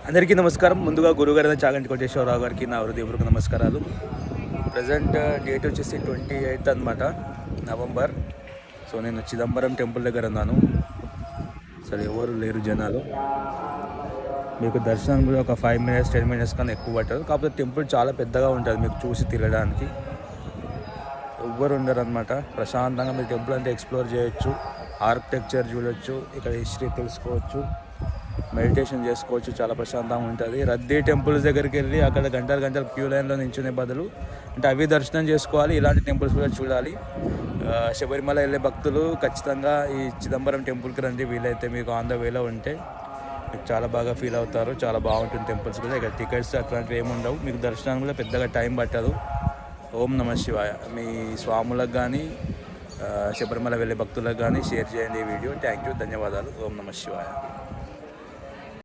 అందరికీ నమస్కారం. ముందుగా గురుగారైన చాగంటి కోటేశ్వరరావు గారికి నా హృదయపూర్వక నమస్కారాలు. ప్రజెంట్ డేట్ వచ్చేసి 28 అనమాట, నవంబర్. సో నేను చిదంబరం టెంపుల్ దగ్గర ఉన్నాను. అసలు ఎవరు లేరు జనాలు. మీకు దర్శనం కూడా ఒక 5 minutes 10 minutes కన్నా ఎక్కువ పట్టదు. కాకపోతే టెంపుల్ చాలా పెద్దగా ఉంటుంది, మీకు చూసి తిరగడానికి ఎవ్వరు ఉండరు అనమాట. ప్రశాంతంగా మీరు టెంపుల్ అంతా ఎక్స్ప్లోర్ చేయొచ్చు, ఆర్కిటెక్చర్ చూడొచ్చు, ఇక్కడ హిస్టరీ తెలుసుకోవచ్చు, మెడిటేషన్ చేసుకోవచ్చు. చాలా ప్రశాంతంగా ఉంటుంది. రద్దీ టెంపుల్స్ దగ్గరికి వెళ్ళి అక్కడ గంటలు క్యూ లైన్లో నించునే బదులు అంటే అవి దర్శనం చేసుకోవాలి, ఇలాంటి టెంపుల్స్ కూడా చూడాలి. శబరిమల వెళ్ళే భక్తులు ఖచ్చితంగా ఈ చిదంబరం టెంపుల్కి రండి. వీలైతే మీకు ఆన్ ద వేలో ఉంటే మీకు చాలా బాగా ఫీల్ అవుతారు. చాలా బాగుంటుంది టెంపుల్స్ కూడా. ఇక్కడ టికెట్స్ అట్లాంటివి ఏమి ఉండవు. మీకు దర్శనం కూడా పెద్దగా టైం పట్టదు. ఓం నమ శివాయ. మీ స్వాములకు కానీ శబరిమల వెళ్ళే భక్తులకు కానీ షేర్ చేయండి ఈ వీడియో. థ్యాంక్ యూ, ధన్యవాదాలు. ఓం నమ శివాయ.